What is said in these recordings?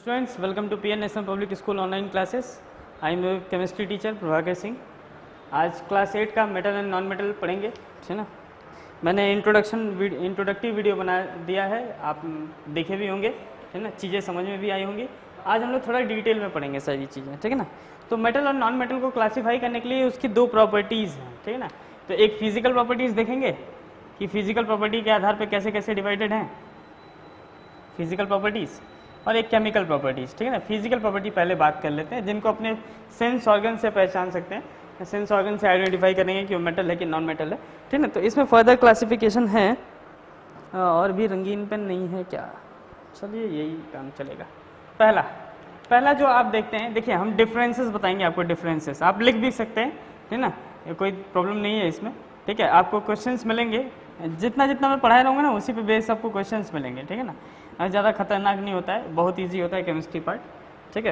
Students, welcome to PN National Public School online classes. I am your chemistry teacher Prabhakar Singh. आज class 8 का metal and non metal पढ़ेंगे, है ना. मैंने introductive video बना दिया है, आप देखे भी होंगे, है ना. चीज़ें समझ में भी आई होंगी. आज हम लोग थोड़ा डिटेल में पढ़ेंगे सारी चीज़ें, ठीक है ना. तो मेटल और नॉन मेटल को क्लासीफाई करने के लिए उसकी दो प्रॉपर्टीज़ हैं, ठीक है ना. तो एक फिजिकल प्रॉपर्टीज़ देखेंगे कि फिजिकल प्रॉपर्टी के आधार पर कैसे कैसे डिवाइडेड हैं फिजिकल प्रॉपर्टीज़, और एक केमिकल प्रॉपर्टीज़, ठीक है ना. फिजिकल प्रॉपर्टी पहले बात कर लेते हैं, जिनको अपने सेंस ऑर्गन से पहचान सकते हैं, सेंस ऑर्गन से आइडेंटिफाई करेंगे कि वो मेटल है कि नॉन मेटल है, ठीक है ना. तो इसमें फर्दर क्लासिफिकेशन है, और भी रंगीन पेन नहीं है क्या, चलिए यही काम चलेगा. पहला जो आप देखते हैं, देखिए हम डिफरेंसेस बताएंगे आपको. डिफरेंसेस आप लिख भी सकते हैं, ठीक ना, कोई प्रॉब्लम नहीं है इसमें, ठीक है. आपको क्वेश्चंस मिलेंगे, जितना मैं पढ़ाया रहूँगा ना उसी पे बेस आपको क्वेश्चंस मिलेंगे, ठीक है ना. ज़्यादा खतरनाक नहीं होता है, बहुत इजी होता है केमिस्ट्री पार्ट, ठीक है.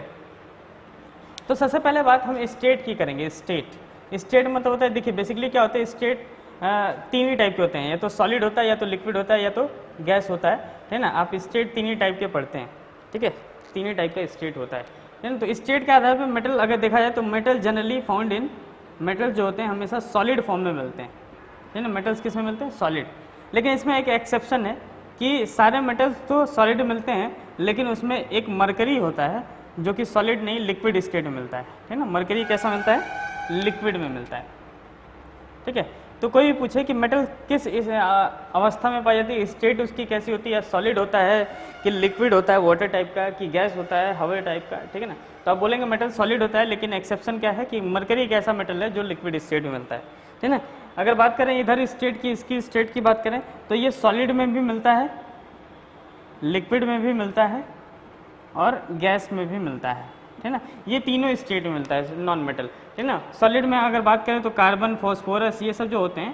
तो सबसे पहले बात हम स्टेट की करेंगे. स्टेट मतलब होता है, देखिए बेसिकली क्या होता है, स्टेट तीन ही टाइप के होते हैं, या तो सॉलिड होता है, या तो लिक्विड होता है, या तो गैस होता है, ठीक ना. आप स्टेट तीन ही टाइप के पढ़ते हैं, ठीक है. तीन ही टाइप का स्टेट होता है, ठीक ना. तो स्टेट के आधार पर मेटल अगर देखा जाए तो metal generally found in, metal जो होते हैं हमेशा सॉलिड फॉर्म में मिलते हैं, ठीक ना. मेटल्स किस में मिलते हैं, सॉलिड. लेकिन इसमें एक एक्सेप्शन है कि सारे मेटल्स तो सॉलिड मिलते हैं, लेकिन उसमें एक मरकरी होता है जो कि सॉलिड नहीं, लिक्विड स्टेट में मिलता है, ठीक ना. मरकरी कैसा मिलता है, लिक्विड में मिलता है, ठीक है. तो कोई भी पूछे कि मेटल किस इस अवस्था में पाई जाती है, स्टेट उसकी कैसी होती है, सॉलिड होता है कि लिक्विड होता है वाटर टाइप का, कि गैस होता है हवा टाइप का, ठीक है ना. तो आप बोलेंगे मेटल सॉलिड होता है, लेकिन एक्सेप्शन क्या है कि मरकरी एक ऐसा मेटल है जो लिक्विड स्टेट में मिलता है, ठीक है ना. अगर बात करें इधर स्टेट की, इसकी स्टेट की बात करें तो ये सॉलिड में भी मिलता है, लिक्विड में भी मिलता है, और गैस में भी मिलता है, ठीक ना. ये तीनों स्टेट में मिलता है नॉन मेटल, ठीक ना. सॉलिड में अगर बात करें तो कार्बन, फॉस्फोरस, ये सब जो होते हैं,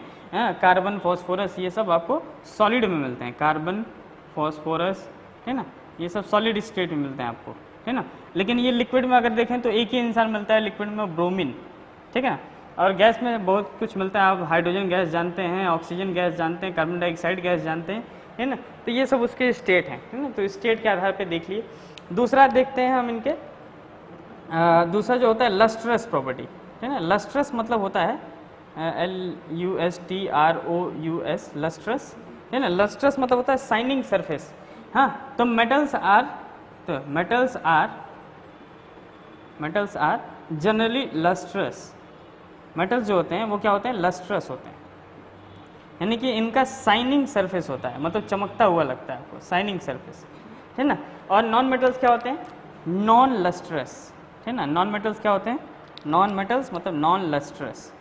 कार्बन, फॉस्फोरस, ये सब आपको सॉलिड में मिलते हैं. कार्बन, फॉस्फोरस, ठीक ना, ये सब सॉलिड स्टेट में मिलते हैं आपको, ठीक ना. लेकिन ये लिक्विड में अगर देखें तो एक ही इंसान मिलता है लिक्विड में, ब्रोमीन, ठीक है. और गैस में बहुत कुछ मिलता है, आप हाइड्रोजन गैस जानते हैं, ऑक्सीजन गैस जानते हैं, कार्बन डाइऑक्साइड गैस जानते हैं, है ना. तो ये सब उसके स्टेट हैं, ठीक ना. तो स्टेट के आधार पे देख लिए. दूसरा देखते हैं हम इनके, दूसरा जो होता है लस्ट्रस प्रॉपर्टी, है ना. लस्ट्रस मतलब होता है LUSTROUS, लस्ट्रस, है ना. लस्ट्रस मतलब होता है शाइनिंग सरफेस. हाँ, तो metals are generally lustrous. Metals जो होते हैं वो क्या होते हैं, लस्ट्रस होते हैं, यानी कि इनका शाइनिंग सरफेस होता है, मतलब चमकता हुआ लगता है आपको, शाइनिंग सरफेस, है ना. और नॉन मेटल्स क्या होते हैं, नॉन लस्ट्रस, है ना. नॉन मेटल्स क्या होते हैं, नॉन मेटल्स मतलब नॉन लस्ट्रस,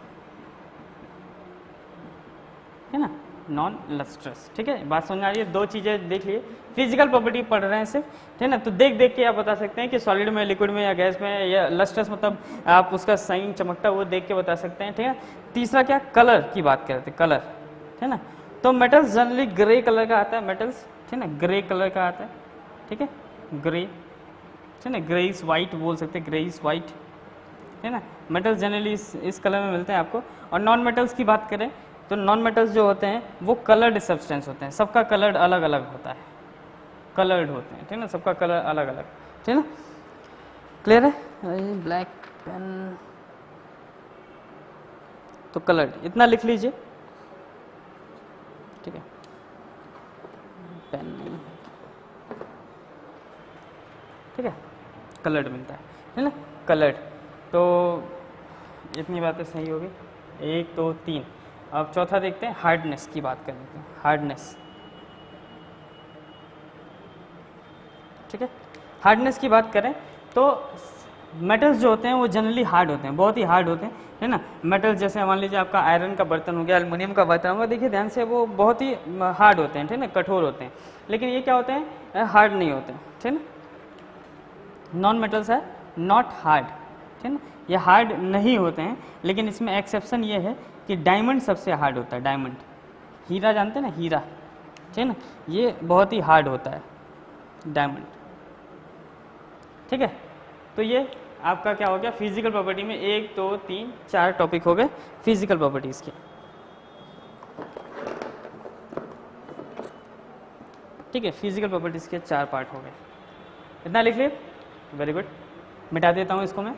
है ना, नॉन लस्ट्रस, ठीक है. बात समझ आ रही है. दो चीज़ें देख लिए, फिजिकल प्रॉपर्टी पढ़ रहे हैं सिर्फ, ठीक है ना. तो देख के आप बता सकते हैं कि सॉलिड में, लिक्विड में, या गैस में, या लस्ट्रस मतलब आप उसका शाइन चमकता हुआ देख के बता सकते हैं, ठीक है. तीसरा क्या, कलर की बात करते हैं, कलर, है ना. तो मेटल्स जनरली ग्रे कलर का आता है, मेटल्स, ठीक है ना, ग्रे कलर का आता है, ठीक है, ग्रे, ठीक है ना. ग्रेइश वाइट बोल सकते हैं, ग्रेइश वाइट, है ना. मेटल्स जनरली इस कलर में मिलते हैं आपको. और नॉन मेटल्स की बात करें तो नॉन मेटल्स जो होते हैं वो कलर्ड सब्सटेंस होते हैं, सबका कलर अलग अलग होता है, कलर्ड होते हैं, ठीक ना, सबका कलर अलग अलग, ठीक ना. क्लियर है. ब्लैक पेन तो कलर्ड, इतना लिख लीजिए, ठीक है. पेन नहीं, ठीक है, कलर्ड मिलता है ना, कलर्ड. तो इतनी बातें सही होगी. 1 2 3. अब चौथा देखते हैं, हार्डनेस की बात कर लेते हैं. हार्डनेस, ठीक है. हार्डनेस की बात करें तो मेटल्स जो होते हैं वो जनरली हार्ड होते हैं, बहुत ही हार्ड होते हैं, है ना. मेटल्स जैसे मान लीजिए आपका आयरन का बर्तन हो गया, एल्युमिनियम का बर्तन होगा, देखिए ध्यान से, वो बहुत ही हार्ड होते हैं, ठीक ना, कठोर होते हैं. लेकिन ये क्या होते हैं, हार्ड नहीं होते हैं, ठीक ना. नॉन मेटल्स है नॉट हार्ड, ठीक ना, ये हार्ड नहीं होते हैं. लेकिन इसमें एक्सेप्शन ये है कि डायमंड सबसे हार्ड होता है. डायमंड, हीरा जानते हैं ना, हीरा, ठीक ना, ये बहुत ही हार्ड होता है, डायमंड, ठीक है. तो ये आपका क्या हो गया, फिजिकल प्रॉपर्टी में 1 2 3 4 टॉपिक हो गए फिजिकल प्रॉपर्टीज के, ठीक है. फिजिकल प्रॉपर्टीज के 4 पार्ट हो गए. इतना लिख लिए. वेरी गुड, मिटा देता हूँ इसको मैं।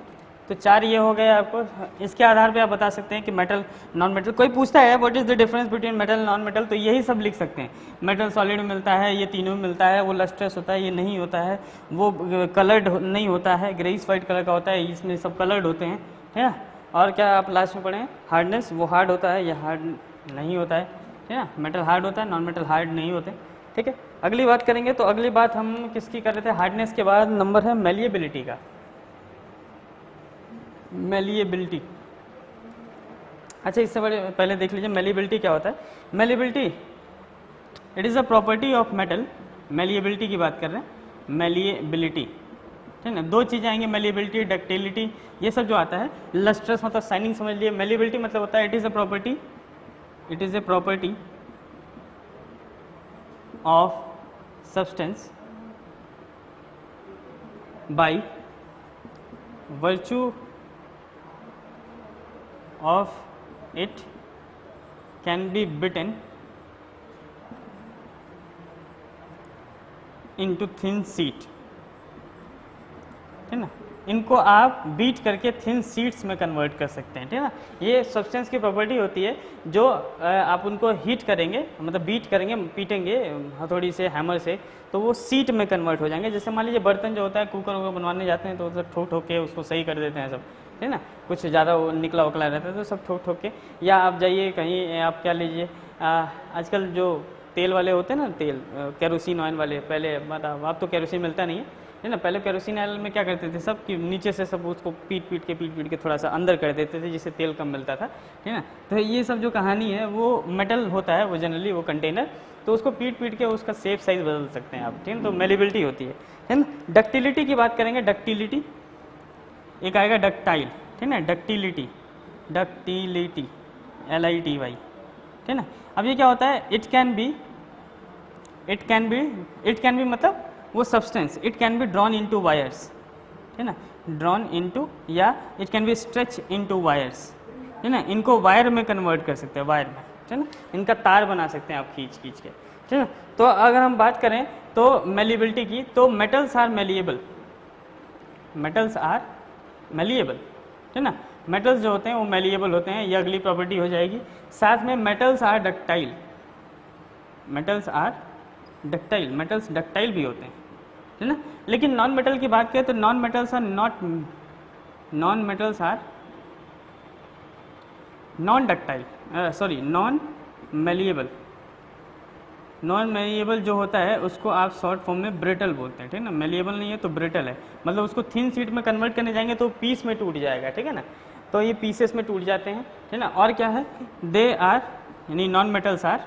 तो 4 ये हो गए आपको। इसके आधार पे आप बता सकते हैं कि मेटल नॉन मेटल। कोई पूछता है what is the difference between metal non metal, तो यही सब लिख सकते हैं। मेटल सॉलिड में मिलता है, ये तीनों में मिलता है, वो लस्ट्रस होता है, ये नहीं होता है, वो कलर्ड नहीं होता है, ग्रेइश वाइट कलर का होता है, इसमें सब कलर्ड होते हैं, है ना। और क्या आप लास्ट में पढ़ें, हार्डनेस, वो हार्ड होता है, ये हार्ड नहीं होता है ना। मेटल हार्ड होता है, नॉन मेटल हार्ड नहीं होते, ठीक है। अगली बात करेंगे, तो अगली बात हम किसकी कर रहे थे, हार्डनेस के बाद नंबर है मेलिएबिलिटी का। मेलिएबिलिटी, अच्छा इससे बड़े पहले देख लीजिए मेलिएबिलिटी क्या होता है। Malleability it is a property of metal. Malleability की बात कर रहे हैं, मेलिएबिलिटी, ठीक है ना। 2 चीज़ें आएंगी, मेलिएबिलिटी, डक्टिलिटी, ये सब जो आता है। लस्ट्रस मतलब शाइनिंग समझ लिए। मेलिएबिलिटी मतलब होता है it is a property, it is a property of substance by virtue of it can be beaten into thin sheet, ठीक है ना। इनको आप बीट करके थिन शीट्स में कन्वर्ट कर सकते हैं, ठीक है ना। ये सब्सटेंस की प्रॉपर्टी होती है जो आप उनको हीट करेंगे, मतलब बीट करेंगे, पीटेंगे हथौड़ी से, हैमर से, तो वो सीट में कन्वर्ट हो जाएंगे। जैसे मान लीजिए बर्तन जो होता है, कुकर वगैरह बनवाने जाते हैं तो सब ठोक ठोक के उसको सही कर देते हैं सब, ठीक है ना। कुछ ज़्यादा वो निकला वकला रहता है तो सब ठोक ठोक के, या आप जाइए कहीं, आप क्या लीजिए, आजकल जो तेल वाले होते हैं ना, तेल केरोसिन ऑयल वाले, पहले मतलब अब तो केरोसिन मिलता नहीं है ना। पहले केरोसिन ऑयल में क्या करते थे सब कि नीचे से सब उसको पीट पीट के थोड़ा सा अंदर कर देते थे, जिससे तेल कम मिलता था, ठीक है ना। तो ये सब जो कहानी है वो मेटल होता है, वो जनरली वो कंटेनर, तो उसको पीट के उसका शेप साइज बदल सकते हैं आप, ठीक है। तो मेलिबिलिटी होती है ना। डक्टिलिटी की बात करेंगे, डक्टिलिटी एक आएगा डक्टाइल, ठीक है ना। डक्टिलिटी, डक्टिलिटी LITY, ठीक है ना। अब ये क्या होता है, इट कैन बी मतलब वो substance, it can be drawn into wires, है ना, ड्रॉन इनटू, या it can be stretch into wires, है ना। इनको वायर में कन्वर्ट कर सकते हैं, वायर में, ठीक है ना। इनका तार बना सकते हैं आप खींच के, ठीक है ना। तो अगर हम बात करें तो मेलिएबिलिटी की, तो metals are malleable, metals are malleable, ठीक है ना। मेटल्स जो होते हैं वो मेलिएबल होते हैं, ये अगली प्रॉपर्टी हो जाएगी। साथ में metals are ductile, metals are ductile, metals ductile भी होते हैं, है ना। लेकिन नॉन मेटल की बात करें तो non metals are non ductile, sorry non malleable. Non malleable जो होता है उसको आप शॉर्ट फॉर्म में ब्रिटल बोलते हैं, ठीक है ना। मेलिएबल नहीं है तो ब्रिटल है, मतलब उसको थिन शीट में कन्वर्ट करने जाएंगे तो पीस में टूट जाएगा, ठीक है ना। तो ये पीसेस में टूट जाते हैं, ठीक है ना। और क्या है, दे आर, यानी non metals are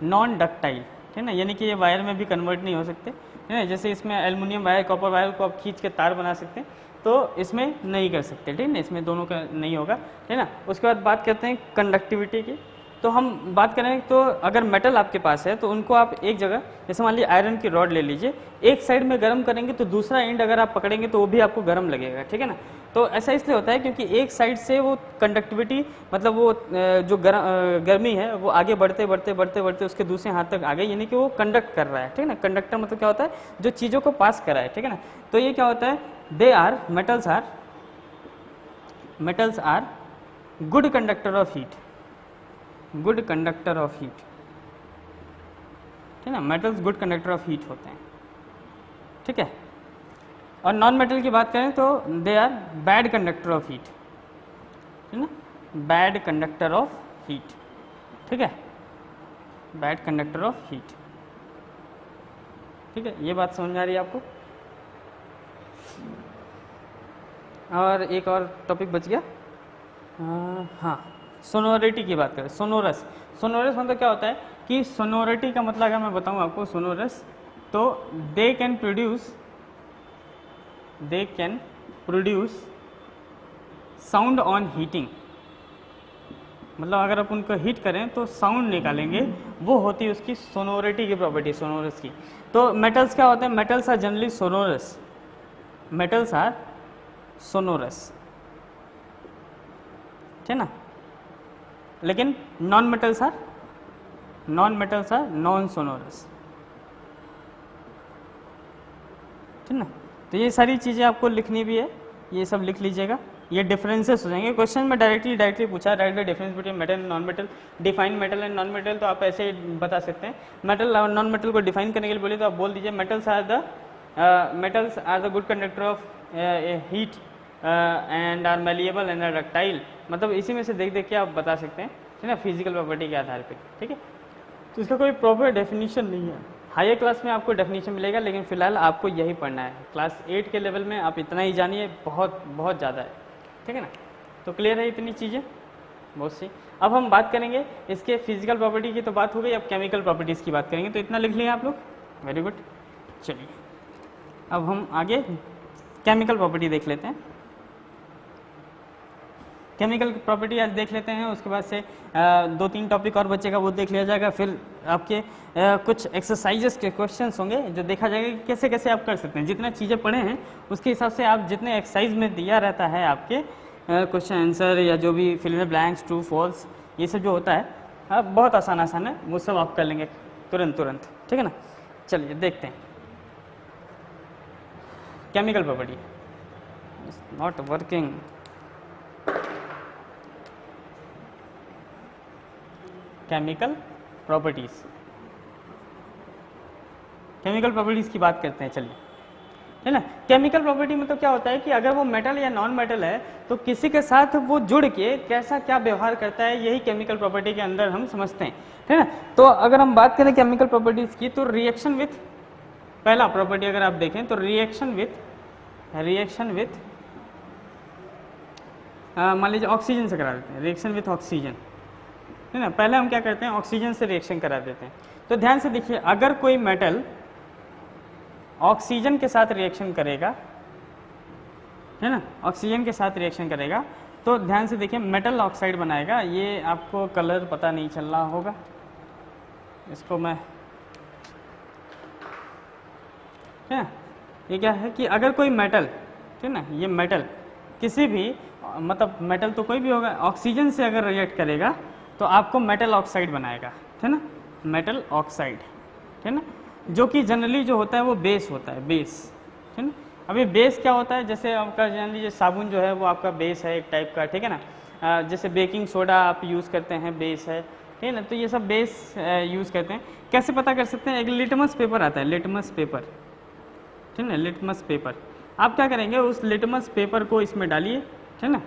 non ductile, ठीक है ना, यानी कि ये वायर में भी कन्वर्ट नहीं हो सकते, है ना। जैसे इसमें एल्युमिनियम वायर, कॉपर वायर को आप खींच के तार बना सकते हैं, तो इसमें नहीं कर सकते, ठीक है ना। इसमें दोनों का नहीं होगा, है ना। उसके बाद बात करते हैं कंडक्टिविटी की। तो हम बात करें तो अगर मेटल आपके पास है तो उनको आप एक जगह, जैसे मान लीजिए आयरन की रॉड ले लीजिए, एक साइड में गर्म करेंगे तो दूसरा एंड अगर आप पकड़ेंगे तो वो भी आपको गर्म लगेगा, ठीक है ना। तो ऐसा इसलिए होता है क्योंकि एक साइड से वो कंडक्टिविटी, मतलब वो जो गर्मी है वो आगे बढ़ते बढ़ते उसके दूसरे हाथ तक आ गई, यानी कि वो कंडक्ट कर रहा है, ठीक है ना। कंडक्टर मतलब क्या होता है, जो चीज़ों को पास कर रहा है, ठीक है ना। तो ये क्या होता है, they are, metals are good conductor of heat, good conductor of heat, ठीक है ना। Metals good conductor of heat होते हैं, ठीक है। और नॉन मेटल की बात करें तो they are bad conductor of heat, ठीक है ना, बैड कंडक्टर ऑफ हीट, ठीक है, बैड कंडक्टर ऑफ हीट, ठीक है। ये बात समझ में आ रही है आपको। और एक और टॉपिक बच गया, हाँ, सोनोरिटी की बात करें, सोनोरस मतलब क्या होता है कि सोनोरिटी का मतलब अगर मैं बताऊं आपको, सोनोरस तो they can produce sound on heating, मतलब अगर आप उनको हीट करें तो साउंड निकालेंगे, वो होती है उसकी सोनोरिटी की प्रॉपर्टी, सोनोरस की। तो मेटल्स क्या होते हैं, metals are generally sonorous, metals are sonorous, ठीक है ना। लेकिन non metals are non sonorous, ठीक है ना। तो ये सारी चीज़ें आपको लिखनी भी है, ये सब लिख लीजिएगा। ये डिफरेंसेस हो जाएंगे क्वेश्चन में, डायरेक्टली पूछा, right the difference between metal and non metal, define metal and non metal, तो आप ऐसे बता सकते हैं। मेटल और नॉन मेटल को डिफाइन करने के लिए बोलिए तो आप बोल दीजिए metals are the good conductor of heat and are malleable and are ductile, मतलब इसी में से देख देख के आप बता सकते हैं, ठीक है ना, फिजिकल प्रॉपर्टी के आधार पे, ठीक है। तो इसका कोई प्रॉपर डेफिनेशन नहीं है, हायर क्लास में आपको डेफिनेशन मिलेगा, लेकिन फिलहाल आपको यही पढ़ना है। क्लास 8 के लेवल में आप इतना ही जानिए, बहुत बहुत ज़्यादा है, ठीक है ना। तो क्लियर है इतनी चीज़ें, बहुत सी। अब हम बात करेंगे इसके फिजिकल प्रॉपर्टी की, तो बात हो गई, अब केमिकल प्रॉपर्टीज़ की बात करेंगे। तो इतना लिख लिया आप लोग, वेरी गुड। चलिए अब हम आगे केमिकल प्रॉपर्टी देख लेते हैं। केमिकल प्रॉपर्टी आज देख लेते हैं, उसके बाद से 2-3 टॉपिक और बचेगा, वो देख लिया जाएगा। फिर आपके कुछ एक्सरसाइजेस के क्वेश्चंस होंगे जो देखा जाएगा कि कैसे कैसे आप कर सकते हैं। जितना चीज़ें पढ़े हैं उसके हिसाब से आप जितने एक्सरसाइज में दिया रहता है आपके क्वेश्चन आंसर या जो भी fill in blanks, true false, ये सब जो होता है बहुत आसान है, वो सब आप कर लेंगे तुरंत, ठीक है ना। चलिए देखते हैं chemical property. Not working. Chemical properties, chemical properties की बात करते हैं, चलिए, है ना। केमिकल प्रॉपर्टी मतलब क्या होता है कि अगर वो मेटल या नॉन मेटल है तो किसी के साथ वो जुड़ के कैसा क्या व्यवहार करता है, यही केमिकल प्रॉपर्टी के अंदर हम समझते हैं, है ना। तो अगर हम बात करें केमिकल प्रॉपर्टीज़ की, तो रिएक्शन विथ, पहला प्रॉपर्टी अगर आप देखें तो रिएक्शन विथ मान लीजिए ऑक्सीजन से करा देते हैं, रिएक्शन विथ ऑक्सीजन, है ना। पहले हम क्या करते हैं, ऑक्सीजन से रिएक्शन करा देते हैं। तो ध्यान से देखिए, अगर कोई मेटल ऑक्सीजन के साथ रिएक्शन करेगा, है ना, ऑक्सीजन के साथ रिएक्शन करेगा, तो ध्यान से देखिए मेटल ऑक्साइड बनाएगा। ये आपको कलर पता नहीं चल रहा होगा, इसको मैं, है ना, ये क्या है कि अगर कोई मेटल, ठीक है ना, ये मेटल किसी भी, मतलब मेटल तो कोई भी होगा, ऑक्सीजन से अगर रिएक्ट करेगा तो आपको मेटल ऑक्साइड बनाएगा, है ना, मेटल ऑक्साइड, है ना, जो कि जनरली जो होता है वो बेस होता है, बेस, है ना। अभी बेस क्या होता है, जैसे आपका जान लीजिए साबुन जो है वो आपका बेस है एक टाइप का, ठीक है ना। जैसे बेकिंग सोडा आप यूज़ करते हैं, बेस है, ठीक है ना। तो ये सब बेस यूज़ करते हैं। कैसे पता कर सकते हैं, एक लिटमस पेपर आता है, लिटमस पेपर, ठीक है ना, लिटमस पेपर। आप क्या करेंगे, उस लिटमस पेपर को इसमें डालिए, ठीक है ना।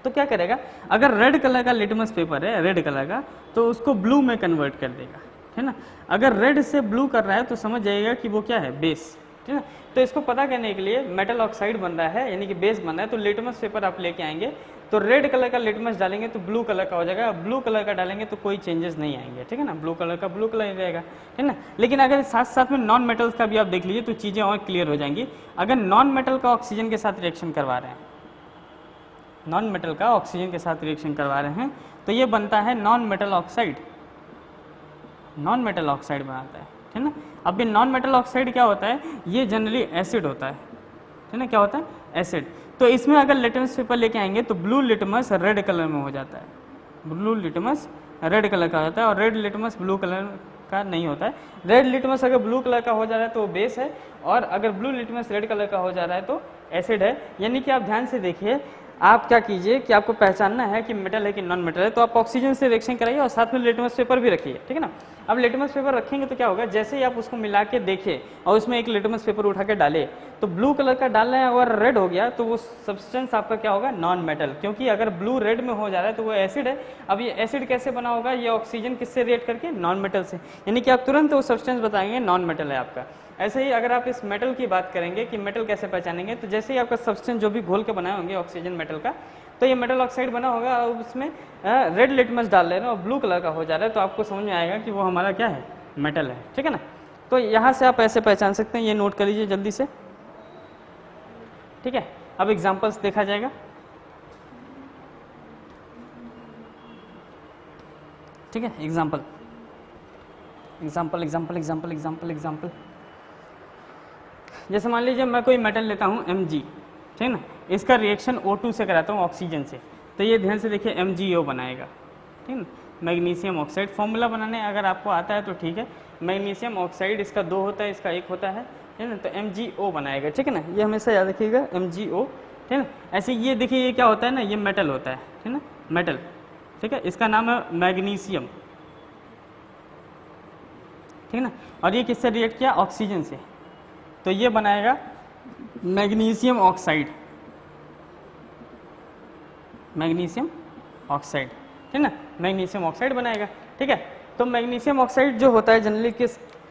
तो क्या करेगा, अगर रेड कलर का लिटमस पेपर है, रेड कलर का, तो उसको ब्लू में कन्वर्ट कर देगा, है ना। अगर रेड से ब्लू कर रहा है तो समझ जाइएगा कि वो क्या है, बेस, ठीक है। तो इसको पता करने के लिए मेटल ऑक्साइड बन रहा है, यानी कि बेस बन रहा है, तो लिटमस पेपर आप लेके आएंगे, तो रेड कलर का लिटमस डालेंगे तो ब्लू कलर का हो जाएगा, ब्लू कलर का डालेंगे तो कोई चेंजेस नहीं आएंगे, ठीक है ना, ब्लू कलर का ब्लू कलर ही रहेगा, है ना। लेकिन अगर साथ साथ में नॉन मेटल्स का भी आप देख लीजिए तो चीज़ें और क्लियर हो जाएंगी। अगर नॉन मेटल का ऑक्सीजन के साथ रिएक्शन करवा रहे हैं, नॉन मेटल का ऑक्सीजन के साथ रिएक्शन करवा रहे हैं, तो ये बनता है non metal oxide, non metal oxide बनाता है ना। अब ये नॉन मेटल ऑक्साइड क्या होता है, ये जनरली एसिड होता है ना, क्या होता है, एसिड। तो इसमें अगर लिटमस पेपर लेके आएंगे तो ब्लू लिटमस रेड कलर में हो जाता है, ब्लू लिटमस रेड कलर का होता है, और रेड लिटमस ब्लू कलर का नहीं होता है। रेड लिटमस अगर ब्लू कलर का हो जा रहा है तो वो बेस है, और अगर ब्लू लिटमस रेड कलर का हो जा रहा है तो एसिड है। यानी कि आप ध्यान से देखिए, आप क्या कीजिए कि आपको पहचानना है कि मेटल है कि नॉन मेटल है, तो आप ऑक्सीजन से रिएक्शन कराइए और साथ में लिटमस पेपर भी रखिए, ठीक है ना। अब लिटमस पेपर रखेंगे तो क्या होगा, जैसे ही आप उसको मिला के देखिए और उसमें एक लिटमस पेपर उठा के डाले, तो ब्लू कलर का डाल रहे हैं और रेड हो गया, तो वो सब्सटेंस आपका क्या होगा, नॉन मेटल, क्योंकि अगर ब्लू रेड में हो जा रहा है तो वो एसिड है। अब ये एसिड कैसे बना होगा, ये ऑक्सीजन किससे रिएक्ट करके, नॉन मेटल से, यानी कि आप तुरंत वो सब्सटेंस बताएंगे नॉन मेटल है आपका। ऐसे ही अगर आप इस मेटल की बात करेंगे कि मेटल कैसे पहचानेंगे, तो जैसे ही आपका सब्सटेंस जो भी घोल के बनाए होंगे ऑक्सीजन मेटल का, तो ये मेटल ऑक्साइड बना होगा और उसमें रेड लिटमस डाल रहे हैं और ब्लू कलर का हो जा रहा है, तो आपको समझ में आएगा कि वो हमारा क्या है, मेटल है, ठीक है ना। तो यहाँ से आप ऐसे पहचान सकते हैं, ये नोट कर लीजिए जल्दी से, ठीक है। अब एग्जांपल्स देखा जाएगा, ठीक है। Example example example example example example जैसे मान लीजिए मैं कोई मेटल लेता हूँ Mg, ठीक है ना, इसका रिएक्शन O2 से कराता हूँ ऑक्सीजन से, तो ये ध्यान से देखिए MgO बनाएगा, ठीक है ना, मैग्नीशियम ऑक्साइड। फॉर्मूला बनाने अगर आपको आता है तो ठीक है, मैग्नीशियम ऑक्साइड, इसका 2 होता है, इसका 1 होता है ना, तो MgO बनाएगा, ठीक है ना, ये हमेशा याद रखिएगा MgO, ठीक है ना। ऐसे ये देखिए ये क्या होता है ना, ये मेटल होता है, ठीक है ना, मेटल, ठीक है, इसका नाम है मैग्नीशियम, ठीक है ना, और ये किससे रिएक्ट किया, ऑक्सीजन से, तो ये बनाएगा मैग्नीशियम ऑक्साइड, मैग्नीशियम ऑक्साइड, ठीक है ना, मैग्नीशियम ऑक्साइड बनाएगा, ठीक है। तो मैग्नीशियम ऑक्साइड जो होता है जनरली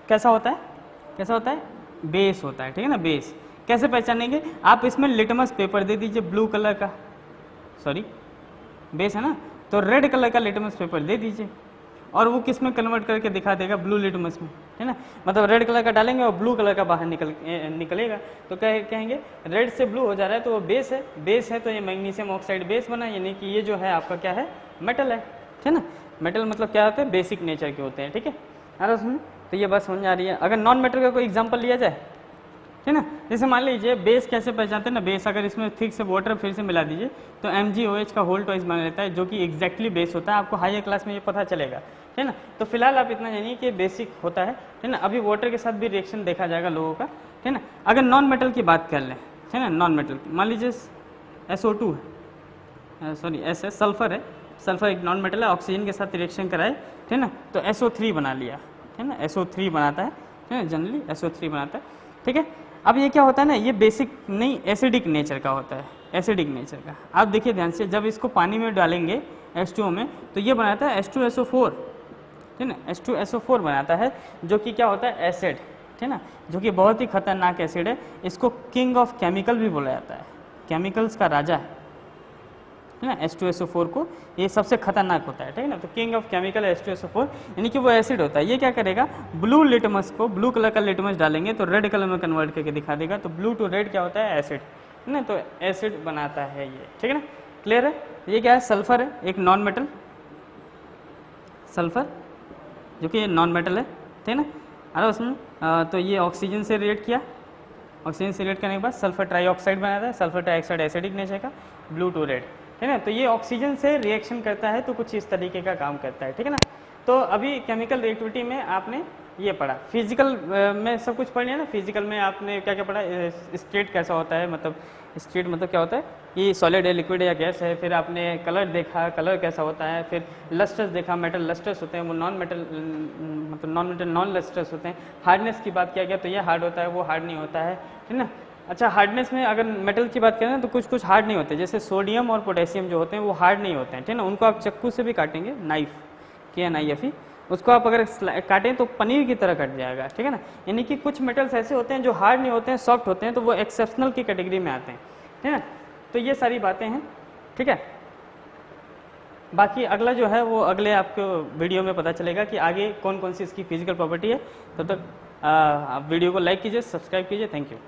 कैसा होता है, कैसा होता है, बेस होता है, ठीक है ना, बेस। कैसे पहचानेंगे आप, इसमें लिटमस पेपर दे दीजिए ब्लू कलर का, सॉरी बेस है ना, तो रेड कलर का लिटमस पेपर दे दीजिए और वो किस में कन्वर्ट करके दिखा देगा, ब्लू लिटमस में, है ना, मतलब रेड कलर का डालेंगे और ब्लू कलर का बाहर निकलेगा, तो कहेंगे रेड से ब्लू हो जा रहा है तो वो बेस है, बेस है तो ये मैग्नीशियम ऑक्साइड बेस बना, यानी कि ये जो है आपका क्या है, मेटल है, ठीक है ना। मेटल मतलब क्या होते हैं, बेसिक नेचर के होते हैं, ठीक है, आ रहा उसमें, तो ये बात समझ आ रही है। अगर नॉन मेटल का कोई एग्जाम्पल लिया जाए, ठीक है ना, जैसे मान लीजिए बेस कैसे पहचानते हैं ना, बेस अगर इसमें थिक से वाटर फिर से मिला दीजिए तो MgOH का होल ट्वाइस बना लेता है, जो कि एग्जैक्टली बेस होता है, आपको हायर क्लास में ये पता चलेगा, ठीक है ना। तो फिलहाल आप इतना जानिए कि बेसिक होता है, ठीक है ना। अभी वाटर के साथ भी रिएक्शन देखा जाएगा लोगों का, ठीक है ना। अगर नॉन मेटल की बात कर लें, ठीक है ना, नॉन मेटल मान लीजिए SO2 है, सॉरी S है, सल्फर है, सल्फर एक नॉन मेटल है, ऑक्सीजन के साथ रिएक्शन कराए, ठीक है ना, तो SO3 बना लिया, ठीक है ना, SO3 बनाता है, ठीक है, जनरली SO3 बनाता है, ठीक है। अब ये क्या होता है ना, ये बेसिक नहीं एसिडिक नेचर का होता है, एसिडिक नेचर का। आप देखिए ध्यान से, जब इसको पानी में डालेंगे H2O में तो ये बनाता है H2SO4, ठीक है ना, H2SO4 बनाता है, जो कि क्या होता है, एसिड, ठीक है ना, जो कि बहुत ही खतरनाक एसिड है, इसको किंग ऑफ केमिकल भी बोला जाता है, केमिकल्स का राजा है ना, H2SO4 को, ये सबसे खतरनाक होता है, ठीक है ना, तो किंग ऑफ केमिकल है H2SO4, यानी कि वो एसिड होता है। ये क्या करेगा, ब्लू लिटमस को, ब्लू कलर का लिटमस डालेंगे तो रेड कलर में कन्वर्ट करके दिखा देगा, तो ब्लू टू रेड क्या होता है, एसिड, है ना, तो एसिड बनाता है ये, ठीक है ना, क्लियर है। ये क्या है, सल्फर है, एक नॉन मेटल, सल्फर जो कि नॉन मेटल है, ठीक है ना, अरे उसमें तो ये ऑक्सीजन से रिएक्ट किया, ऑक्सीजन से रिएक्ट करने के बाद सल्फर ट्राईऑक्साइड बनाता है, सल्फर ट्राईऑक्साइड एसिडिक नेचर का, ब्लू टू रेड, है ना, तो ये ऑक्सीजन से रिएक्शन करता है तो कुछ इस तरीके का काम करता है, ठीक है ना। तो अभी केमिकल रिएक्टिविटी में आपने ये पढ़ा, फिजिकल में सब कुछ पढ़ लिया ना, फिजिकल में आपने क्या क्या पढ़ा, स्टेट कैसा होता है, मतलब स्टेट मतलब क्या होता है, ये सॉलिड है, लिक्विड या गैस है, फिर आपने कलर देखा, कलर कैसा होता है, फिर लस्टर्स देखा, मेटल लस्टर्स होते हैं, वो नॉन मेटल मतलब नॉन मेटल नॉन लस्टर्स होते हैं। हार्डनेस की बात किया गया तो ये हार्ड होता है, वो हार्ड नहीं होता है, ठीक है ना। अच्छा, हार्डनेस में अगर मेटल की बात करें ना तो कुछ कुछ हार्ड नहीं होते, जैसे सोडियम और पोटेशियम जो होते हैं वो हार्ड नहीं होते हैं, ठीक है ना, उनको आप चक्कू से भी काटेंगे, नाइफ KNIFE, उसको आप अगर काटें तो पनीर की तरह कट जाएगा, ठीक है ना। यानी कि कुछ मेटल्स ऐसे होते हैं जो हार्ड नहीं होते हैं, सॉफ्ट होते हैं, तो वो एक्सेप्शनल की कैटेगरी में आते हैं, ठीक है ना। तो ये सारी बातें हैं, ठीक है। बाकी अगला जो है वो अगले आपको वीडियो में पता चलेगा कि आगे कौन कौन सी इसकी फिजिकल प्रॉपर्टी है। तब तक आप वीडियो को लाइक कीजिए, सब्सक्राइब कीजिए, थैंक यू।